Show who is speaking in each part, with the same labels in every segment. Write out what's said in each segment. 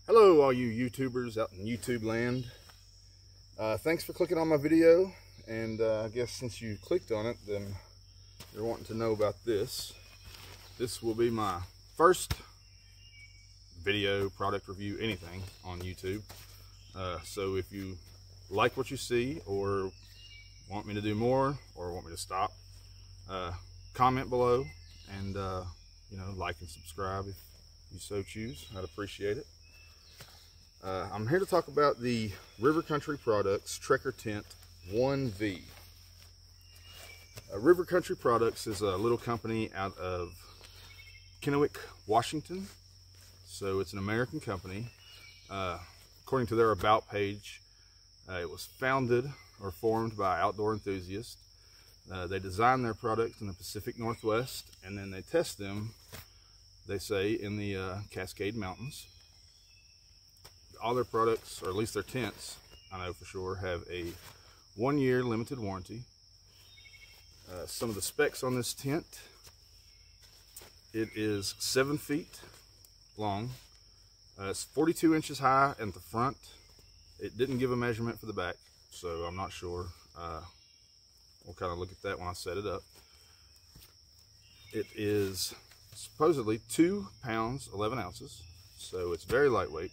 Speaker 1: Hello all you YouTubers out in YouTube land. Thanks for clicking on my video, and I guess since you clicked on it, then you're wanting to know about this. This will be my first video, product review, anything on YouTube. So if you like what you see or want me to do more or want me to stop, comment below and like and subscribe if you so choose. I'd appreciate it. I'm here to talk about the River Country Products Trekker Tent 1V. River Country Products is a little company out of Kennewick, Washington. So it's an American company. According to their About page, it was founded or formed by outdoor enthusiasts. They design their products in the Pacific Northwest, and then they test them, they say, in the Cascade Mountains. All their products, or at least their tents, I know for sure, have a 1-year limited warranty. Some of the specs on this tent: it is 7 feet long. It's 42 inches high at the front. It didn't give a measurement for the back, so I'm not sure. We'll kind of look at that when I set it up. It is supposedly 2 pounds 11 ounces, so it's very lightweight.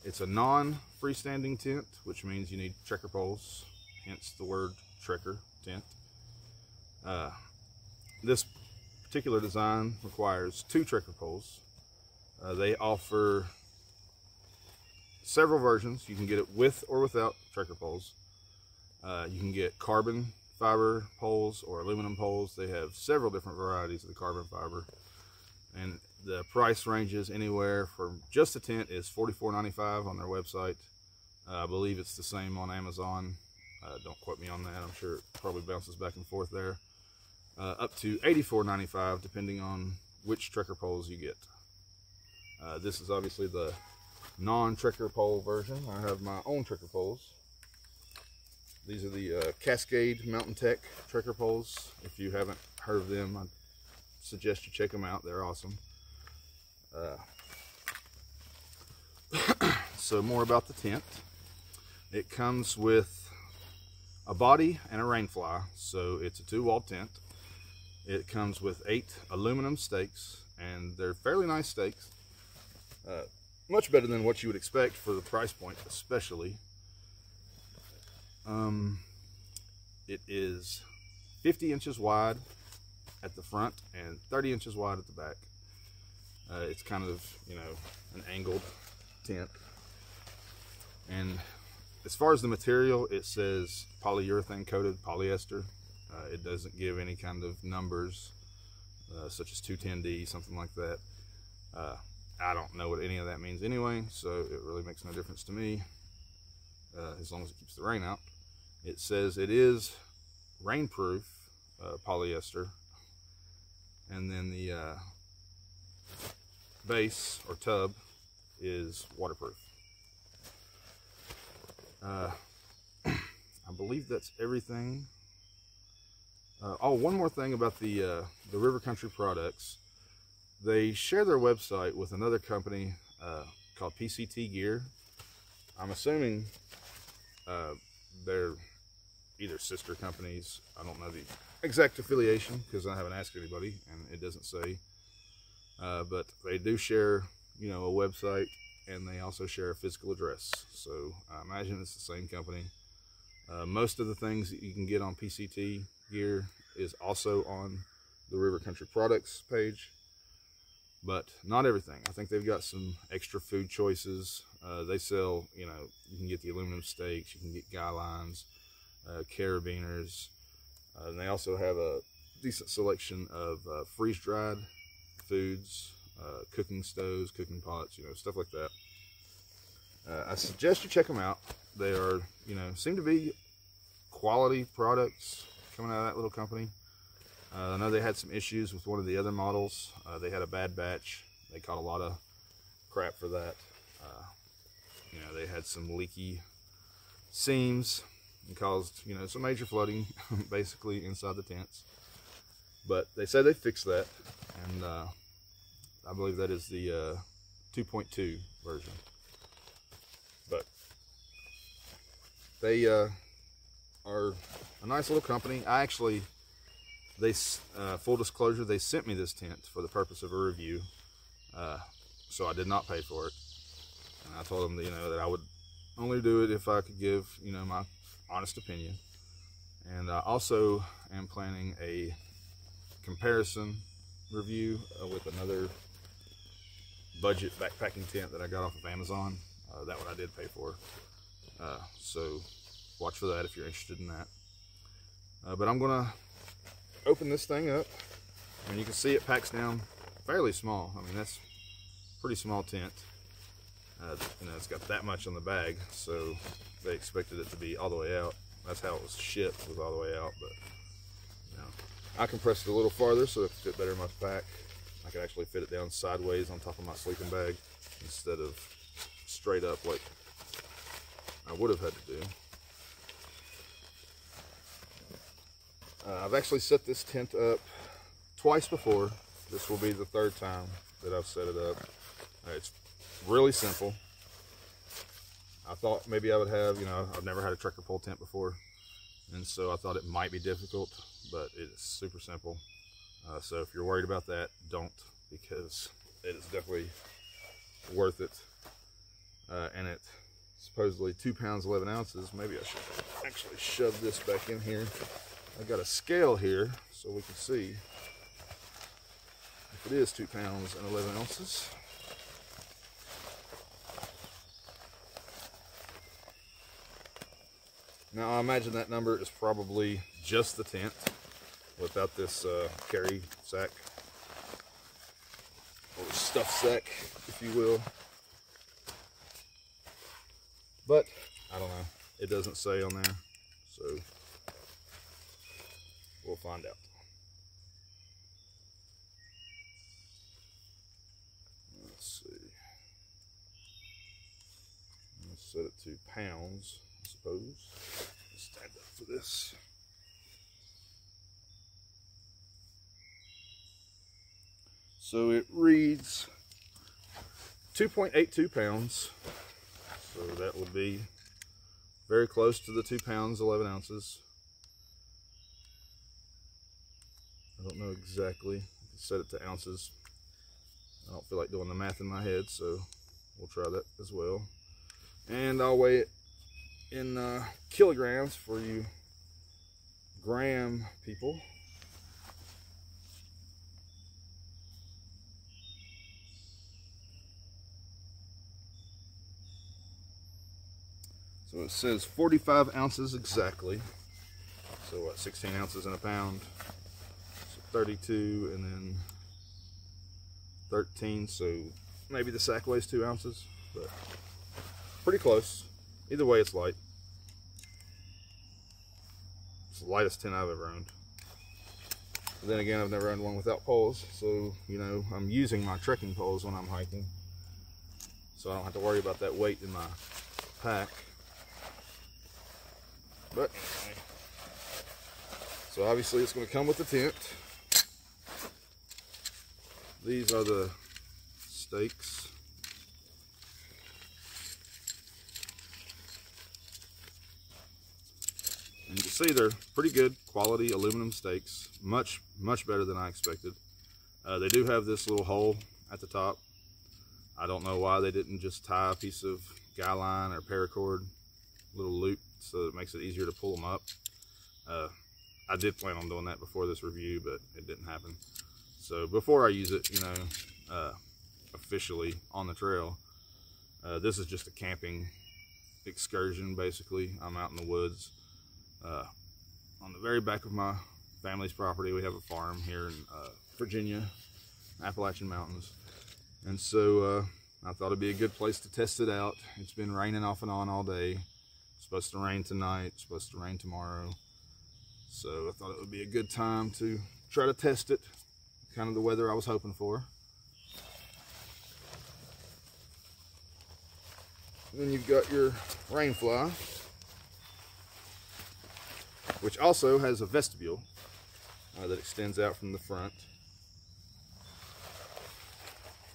Speaker 1: It's a non-freestanding tent, which means you need trekker poles, hence the word trekker tent. This particular design requires 2 trekker poles. They offer several versions. You can get it with or without trekker poles. You can get carbon fiber poles or aluminum poles. They have several different varieties of the carbon fiber, and the price ranges anywhere from just a tent is $44.95 on their website. I believe it's the same on Amazon. Don't quote me on that. I'm sure it probably bounces back and forth there. Up to $84.95 depending on which trekker poles you get. This is obviously the non-trekker pole version. I have my own trekker poles. These are the Cascade Mountain Tech trekker poles. If you haven't heard of them, I suggest you check them out. They're awesome. So more about the tent. It comes with a body and a Rainfly, so it's a 2-wall tent. It comes with 8 aluminum stakes, and they're fairly nice stakes. Much better than what you would expect for the price point, especially. It is 50 inches wide at the front and 30 inches wide at the back. It's kind of, an angled tent. And as far as the material, it says polyurethane coated polyester. It doesn't give any kind of numbers, such as 210D, something like that. I don't know what any of that means anyway, so it really makes no difference to me, as long as it keeps the rain out. It says it is rainproof polyester, and then the base or tub is waterproof. I believe that's everything. Oh, one more thing about the River Country Products. They share their website with another company called PCT Gear. I'm assuming they're either sister companies. I don't know the exact affiliation because I haven't asked anybody and it doesn't say. But they do share, a website, and they also share a physical address. So I imagine it's the same company. Most of the things that you can get on PCT Gear is also on the River Country Products page, but not everything. I think they've got some extra food choices. They sell, you can get the aluminum stakes, you can get guy lines, carabiners, and they also have a decent selection of freeze-dried foods, cooking stoves, cooking pots, stuff like that. I suggest you check them out. They are, seem to be quality products coming out of that little company. I know they had some issues with one of the other models. They had a bad batch. They caught a lot of crap for that. They had some leaky seams and caused, some major flooding basically inside the tents. But they said they fixed that, and I believe that is the 2.2 version. They are a nice little company. I actually, full disclosure, they sent me this tent for the purpose of a review, so I did not pay for it. And I told them that, that I would only do it if I could give, my honest opinion. And I also am planning a comparison review with another budget backpacking tent that I got off of Amazon. That one I did pay for. So watch for that if you're interested in that. But I'm gonna open this thing up, and you can see it packs down fairly small. I mean, that's a pretty small tent. It's got that much on the bag, so they expected it to be all the way out. That's how it was shipped, was all the way out. But I compressed it a little farther so it could fit better in my pack. I could actually fit it down sideways on top of my sleeping bag instead of straight up like I would have had to do. I've actually set this tent up twice before. This will be the third time that I've set it up. It's really simple. I thought maybe I would have, I've never had a trekking pole tent before, and so I thought it might be difficult, but it is super simple. So if you're worried about that, don't, because it is definitely worth it. And it's supposedly 2 pounds 11 ounces. Maybe I should actually shove this back in here. I got a scale here so we can see if it is 2 pounds and 11 ounces. Now I imagine that number is probably just the tent without this carry sack, or stuff sack, if you will. But I don't know, it doesn't say on there, so we'll find out. Let's see, let's set it to pounds, I suppose. Stand up for this. So it reads 2.82 pounds. So that would be very close to the 2 pounds 11 ounces. I don't know exactly. I can set it to ounces. I don't feel like doing the math in my head, so we'll try that as well. And I'll weigh it in kilograms for you gram people. So it says 45 ounces exactly. So what, 16 ounces in a pound? So 32 and then 13, so maybe the sack weighs 2 ounces, but pretty close. Either way, it's light. It's the lightest tent I've ever owned. But then again, I've never owned one without poles, so I'm using my trekking poles when I'm hiking, so I don't have to worry about that weight in my pack. But anyway, so obviously it's going to come with the tent. These are the stakes. And you can see they're pretty good quality aluminum stakes, much better than I expected. They do have this little hole at the top. I don't know why they didn't just tie a piece of guy line or paracord, little loop, so it makes it easier to pull them up. I did plan on doing that before this review, but it didn't happen. So before I use it, officially on the trail, this is just a camping excursion, basically. I'm out in the woods. On the very back of my family's property, we have a farm here in Virginia, Appalachian Mountains. And so I thought it'd be a good place to test it out. It's been raining off and on all day. It's supposed to rain tonight, it's supposed to rain tomorrow. So I thought it would be a good time to try to test it. Kind of the weather I was hoping for. And then you've got your Rainfly, which also has a vestibule that extends out from the front.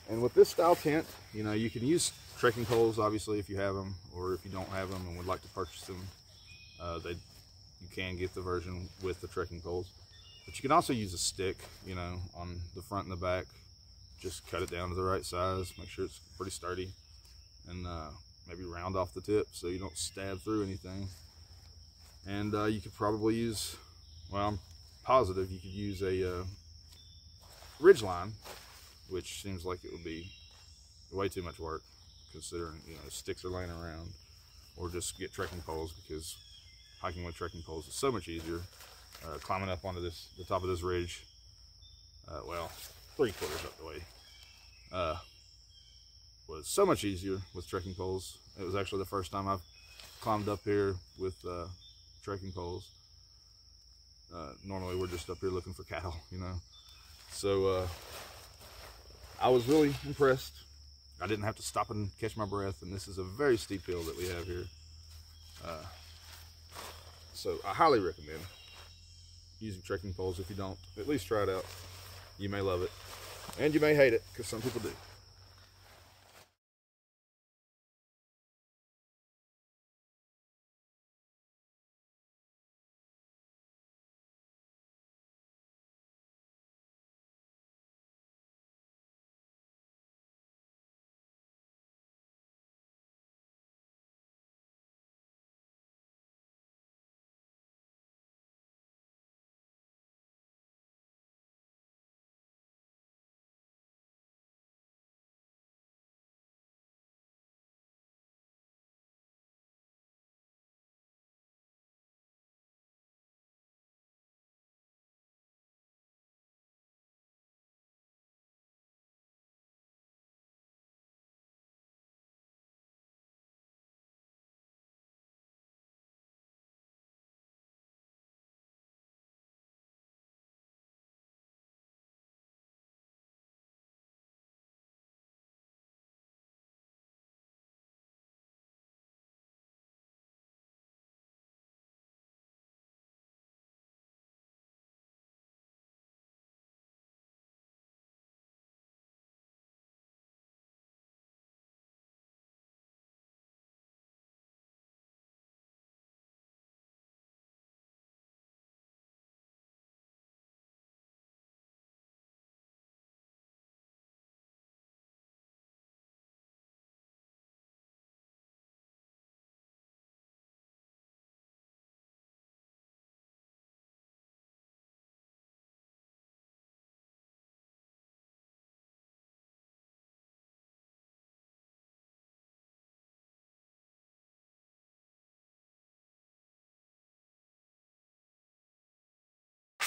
Speaker 1: And with this style tent, you can use trekking poles, obviously, if you have them, or if you don't have them and would like to purchase them. You can get the version with the trekking poles, but you can also use a stick, you know, on the front and the back. Just cut it down to the right size, make sure it's pretty sturdy, and maybe round off the tip so you don't stab through anything. And you could probably use, well, I'm positive you could use a ridge line, which seems like it would be way too much work considering, you know, sticks are laying around, or just get trekking poles, because hiking with trekking poles is so much easier. Climbing up onto the top of this ridge, well, 3/4 up the way, was so much easier with trekking poles. It was actually the first time I've climbed up here with trekking poles. Normally we're just up here looking for cattle, you know. So I was really impressed. I didn't have to stop and catch my breath, and this is a very steep hill that we have here. So I highly recommend using trekking poles. If you don't, at least try it out. You may love it, and you may hate it, because some people do.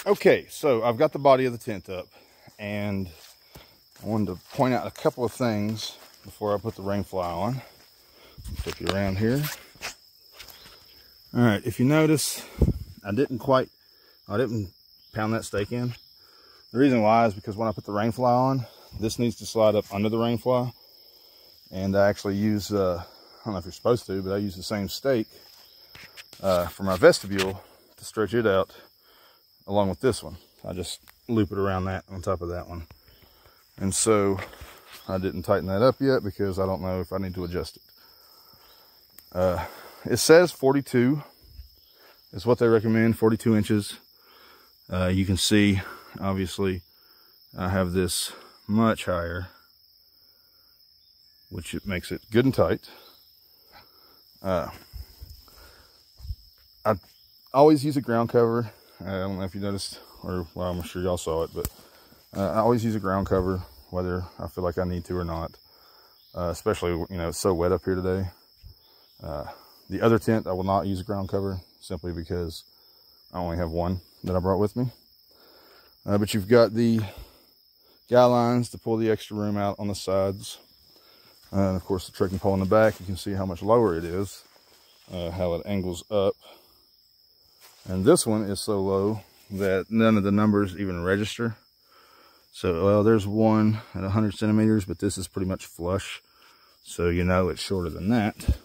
Speaker 1: Okay, so I've got the body of the tent up, and I wanted to point out a couple of things before I put the Rainfly on. Flip you around here. All right, if you notice, I didn't pound that stake in. The reason why is because when I put the Rainfly on, this needs to slide up under the Rainfly, and I actually use, I don't know if you're supposed to, but I use the same stake for my vestibule to stretch it out along with this one. I just loop it around that on top of that one. And so I didn't tighten that up yet because I don't know if I need to adjust it. It says 42 is what they recommend, 42 inches. You can see, obviously, I have this much higher, which it makes it good and tight. I always use a ground cover. I don't know if you noticed, or well, I'm sure y'all saw it, but I always use a ground cover, whether I feel like I need to or not. Especially, you know, it's so wet up here today. The other tent, I will not use a ground cover, simply because I only have one that I brought with me. But you've got the guy lines to pull the extra room out on the sides. And of course, the trekking pole in the back, you can see how much lower it is, how it angles up. And this one is so low that none of the numbers even register. So, well, there's one at 100 centimeters, but this is pretty much flush. So, you know, it's shorter than that.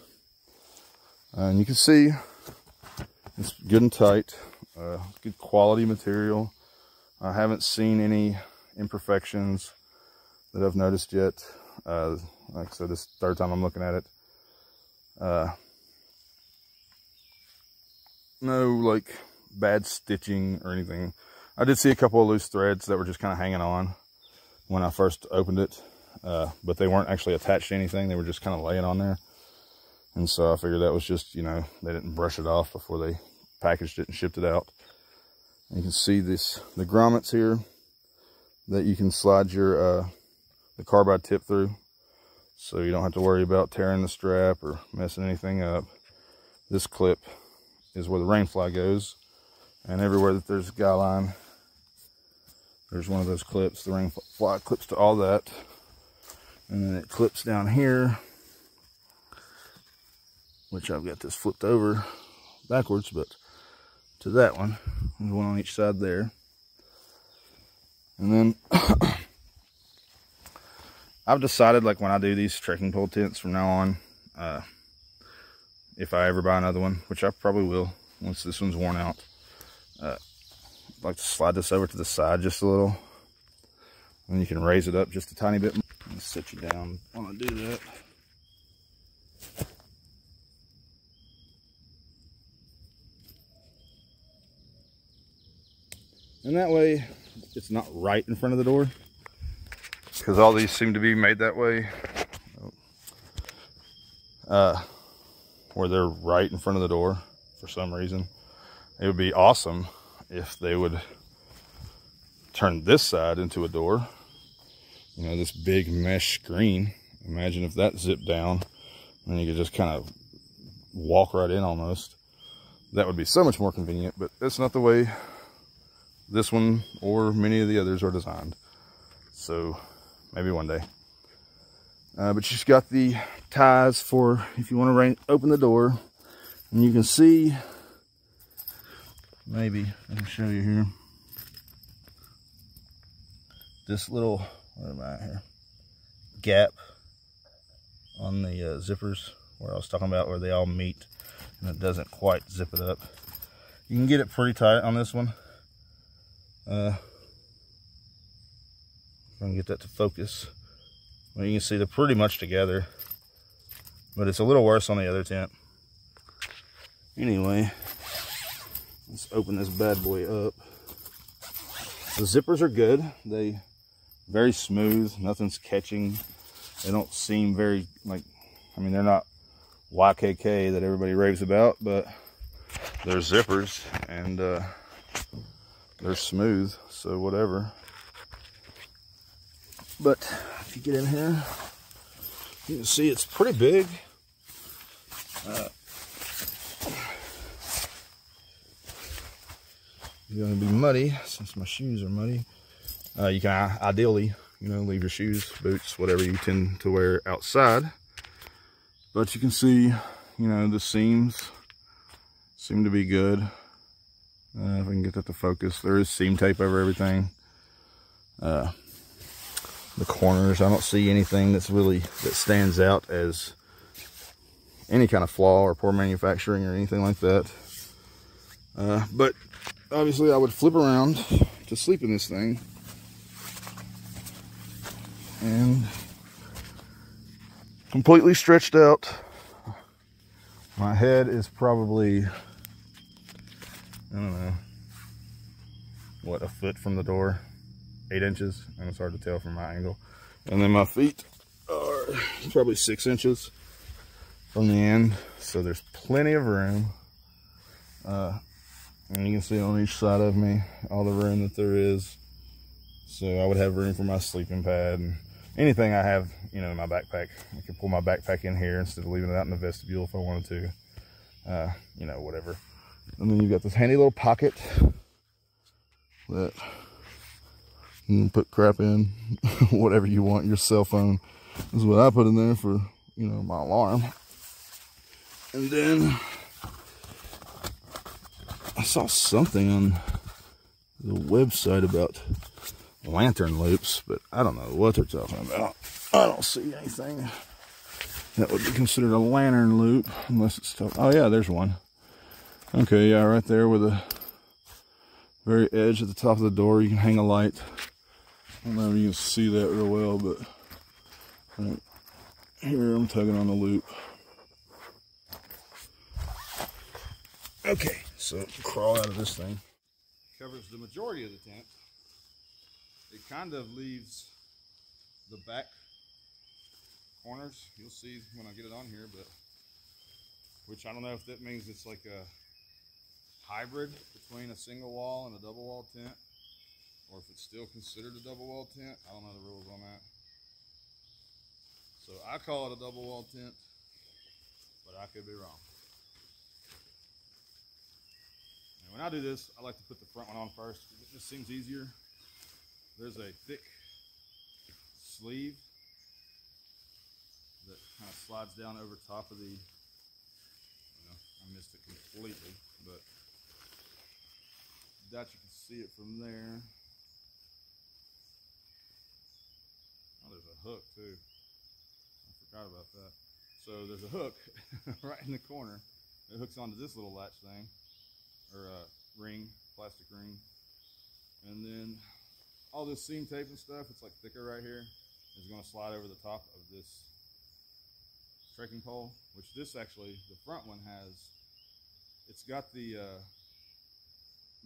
Speaker 1: And you can see it's good and tight, good quality material. I haven't seen any imperfections that I've noticed yet. Like I said, this is the third time I'm looking at it. no like bad stitching or anything. I did see a couple of loose threads that were just kind of hanging on when I first opened it, but they weren't actually attached to anything. They were just kind of laying on there. And so I figured that was just, you know, they didn't brush it off before they packaged it and shipped it out. And you can see the grommets here that you can slide your the carbide tip through, so you don't have to worry about tearing the strap or messing anything up. This clip is where the Rainfly goes, and everywhere that there's a guy line, there's one of those clips. The Rainfly clips to all that, and then it clips down here, which I've got this flipped over backwards, but to that one. There's one on each side there. And then I've decided, like, when I do these trekking pole tents from now on, if I ever buy another one, which I probably will once this one's worn out, I'd like to slide this over to the side just a little, and you can raise it up just a tiny bit. I'll set you down while I do that. And that way, it's not right in front of the door, because all these seem to be made that way, where they're right in front of the door for some reason. It would be awesome if they would turn this side into a door. You know, this big mesh screen. Imagine if that zipped down, and you could just kind of walk right in almost. That would be so much more convenient, but that's not the way this one or many of the others are designed. So maybe one day. But you've got the ties for if you want to open the door. And you can see, maybe I can show you here, this little, where am I at here, gap on the zippers where I was talking about, where they all meet and it doesn't quite zip it up. You can get it pretty tight on this one. If I can get that to focus. Well, you can see they're pretty much together, but it's a little worse on the other tent. Anyway, let's open this bad boy up. The zippers are good. They very smooth. Nothing's catching. They don't seem very, like, I mean, they're not YKK that everybody raves about, but they're zippers, and they're smooth, so whatever. But if you get in here, you can see it's pretty big. You're going to be muddy, since my shoes are muddy. You can ideally, you know, leave your shoes, boots, whatever you tend to wear outside. But you can see, you know, the seams seem to be good. If I can get that to focus, there is seam tape over everything. The corners, I don't see anything that stands out as any kind of flaw or poor manufacturing or anything like that. But obviously I would flip around to sleep in this thing. And completely stretched out. My head is probably, I don't know, what, a foot from the door, 8 inches, and it's hard to tell from my angle. And then my feet are probably 6 inches from the end, so there's plenty of room. And you can see on each side of me all the room that there is. So I would have room for my sleeping pad and anything I have, you know, in my backpack. I could pull my backpack in here instead of leaving it out in the vestibule if I wanted to. You know, whatever. And then you've got this handy little pocket that you can put crap in, whatever you want. Your cell phone is what I put in there for, you know, my alarm. And then I saw something on the website about lantern loops, but I don't know what they're talking about. I don't see anything that would be considered a lantern loop unless it's talking. Oh yeah, there's one. Okay, yeah, right there with the very edge at the top of the door, you can hang a light. I don't know if you can see that real well, but right here I'm tugging on the loop. Okay, So crawl out of this thing. Covers the majority of the tent. It kind of leaves the back corners. You'll see when I get it on here, but which I don't know if that means it's like a hybrid between a single wall and a double wall tent, or if it's still considered a double wall tent. I don't know the rules on that. So I call it a double wall tent, but I could be wrong. And when I do this, I like to put the front one on first. It just seems easier. There's a thick sleeve that kind of slides down over top of the, I missed it completely, but that you can see it from there. Oh, there's a hook too. I forgot about that. So there's a hook right in the corner. It hooks onto this little latch thing, or ring, plastic ring. And then all this seam tape and stuff, it's like thicker right here, is going to slide over the top of this trekking pole, which this actually, the front one has, it's got the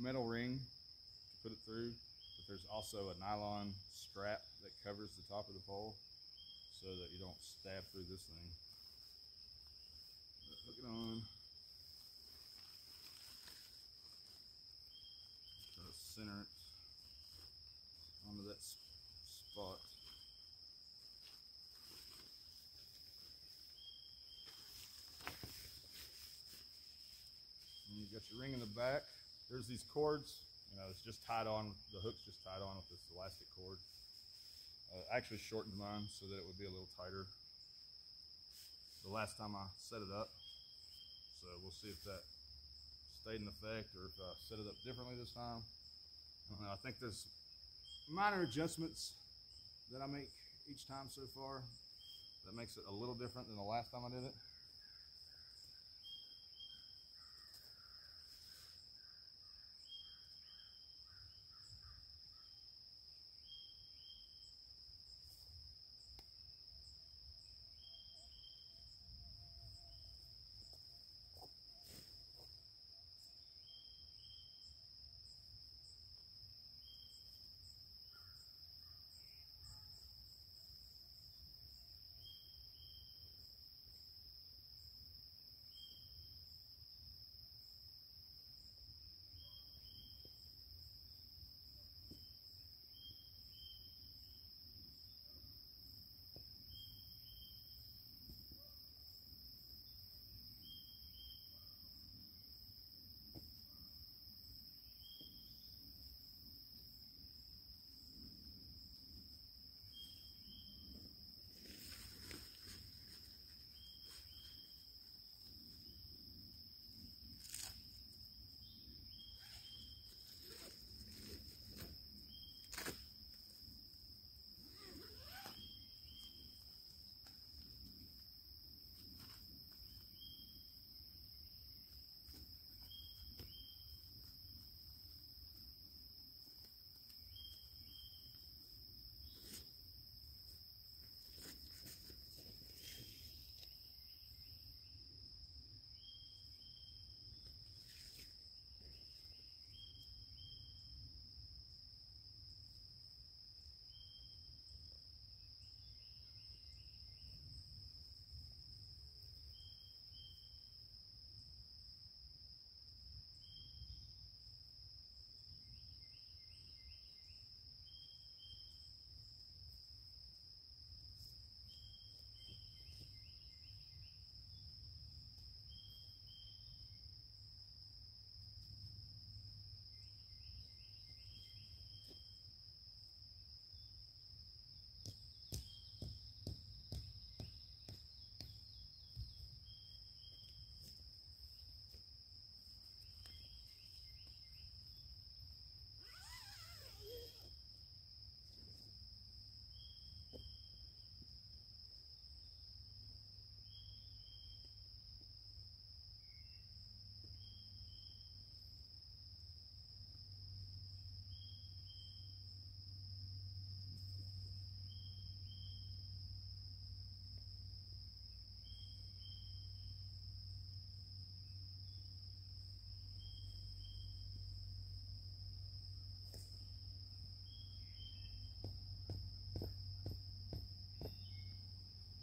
Speaker 1: metal ring to put it through, but there's also a nylon strap that covers the top of the pole so that you don't stab through this thing. Hook it on. Try to center it onto that spot. And you've got your ring in the back. There's these cords, it's just tied on, the hook's just tied on with this elastic cord. I actually shortened mine so that it would be a little tighter the last time I set it up. So we'll see if that stayed in effect or if I set it up differently this time. I don't know, I think there's minor adjustments that I make each time so far that makes it a little different than the last time I did it.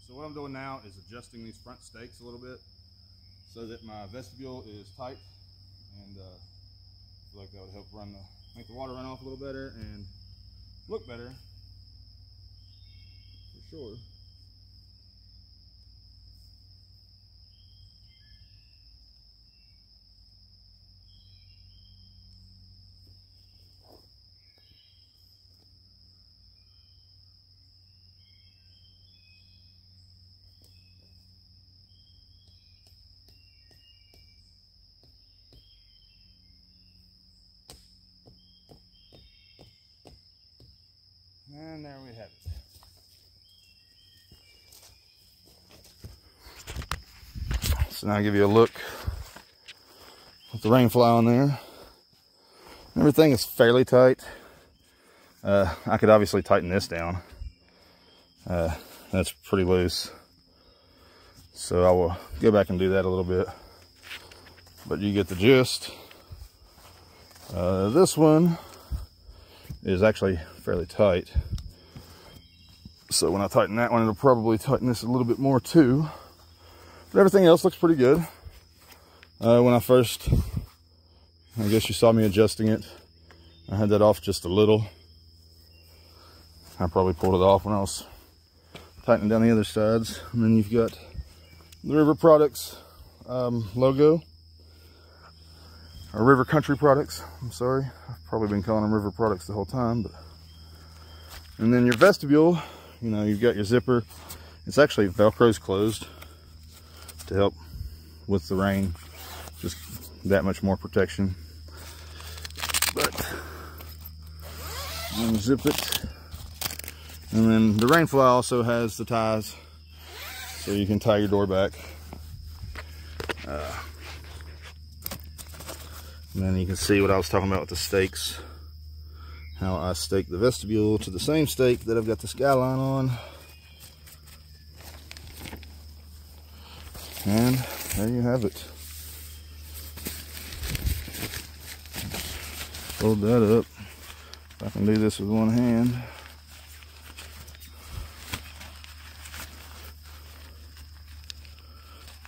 Speaker 1: So what I'm doing now is adjusting these front stakes a little bit so that my vestibule is tight, and I feel like that would help make the water run off a little better and look better for sure. And there we have it. So now I'll give you a look with the Rainfly on there. Everything is fairly tight. I could obviously tighten this down. That's pretty loose. So I will go back and do that a little bit. But you get the gist. This one is actually fairly tight. So when I tighten that one, it'll probably tighten this a little bit more too. But everything else looks pretty good. When I first, I guess you saw me adjusting it, I had that off just a little. I probably pulled it off when I was tightening down the other sides. And then you've got the River Products logo. Or River Country Products, I'm sorry. I've probably been calling them River Products the whole time. But and then your vestibule, you know, you've got your zipper. It's actually Velcro's closed to help with the rain. Just that much more protection. But unzip it. And then the Rainfly also has the ties, so you can tie your door back. And then you can see what I was talking about with the stakes. How I stake the vestibule to the same stake that I've got the skyline on. And there you have it. Fold that up. If I can do this with one hand.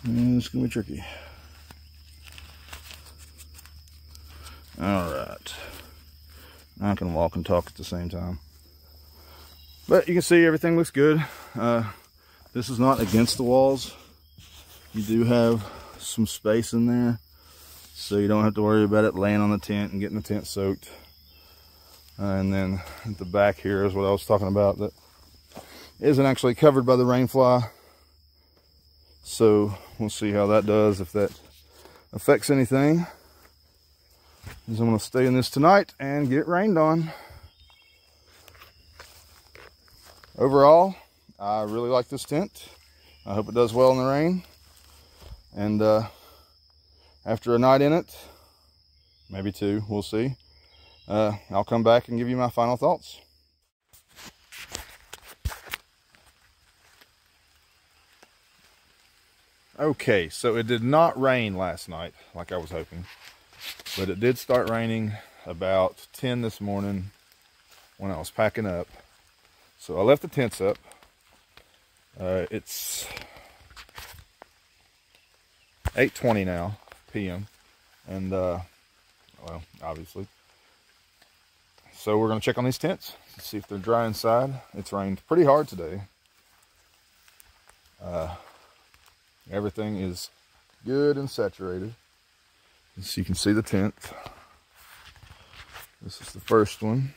Speaker 1: And it's gonna be tricky. Alright. I can walk and talk at the same time. But you can see everything looks good. This is not against the walls. You do have some space in there, so you don't have to worry about it laying on the tent and getting the tent soaked. And then at the back here is what I was talking about, that isn't actually covered by the Rainfly. So we'll see how that does, if that affects anything. I'm going to stay in this tonight and get rained on. Overall, I really like this tent. I hope it does well in the rain. And after a night in it, maybe two, we'll see, I'll come back and give you my final thoughts. Okay, so it did not rain last night like I was hoping. But it did start raining about 10 this morning when I was packing up. So I left the tents up. It's 8:20 now, p.m. And, well, obviously. So we're going to check on these tents, see if they're dry inside. It's rained pretty hard today. Everything is good and saturated. So you can see the tent. This is the first one.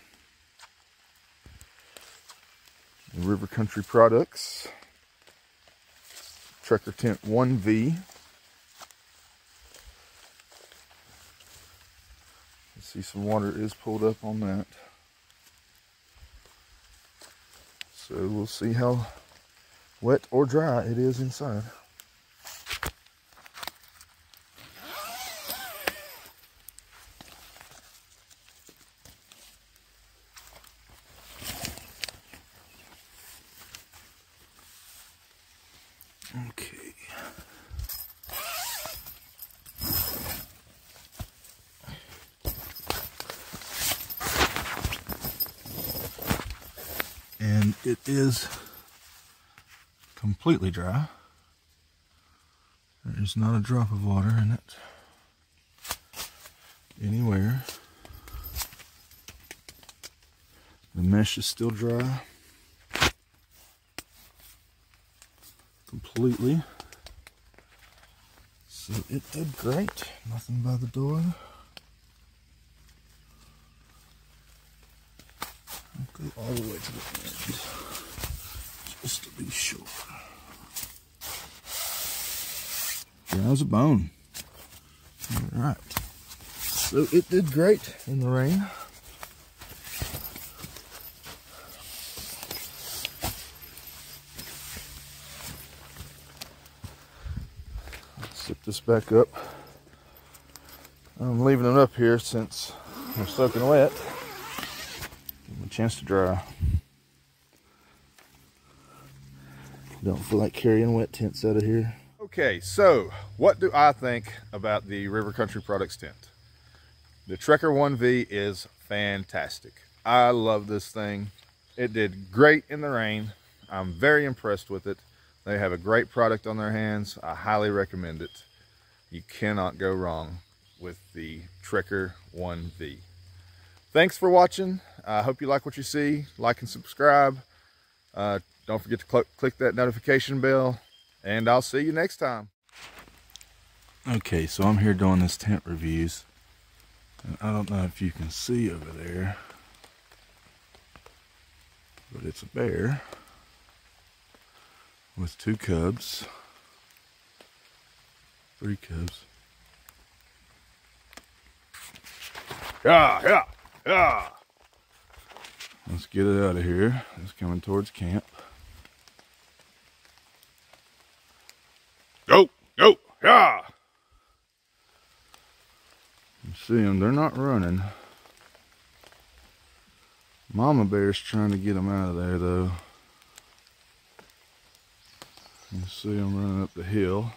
Speaker 1: The River Country Products. Trekker Tent 1V. You see some water is pulled up on that. So we'll see how wet or dry it is inside. Okay. And it is completely dry. There's not a drop of water in it anywhere. The mesh is still dry completely. So it did great. Nothing by the door. I'll go all the way to the end just to be sure. Dry as a bone. Alright. So it did great in the rain. Zip this back up. I'm leaving it up here since we're soaking wet. Give them a chance to dry. Don't feel like carrying wet tents out of here. Okay, so what do I think about the River Country Products tent? The Trekker 1V is fantastic. I love this thing. It did great in the rain. I'm very impressed with it. They have a great product on their hands. I highly recommend it. You cannot go wrong with the Trekker 1V. Thanks for watching. I hope you like what you see. Like and subscribe. Don't forget to click that notification bell, and I'll see you next time. Okay, so I'm here doing this tent reviews, and I don't know if you can see over there, but it's a bear with 2 cubs, 3 cubs. Yeah. Let's get it out of here. It's coming towards camp. Go, yeah. You see them, they're not running. Mama bear's trying to get them out of there though. You see them running up the hill.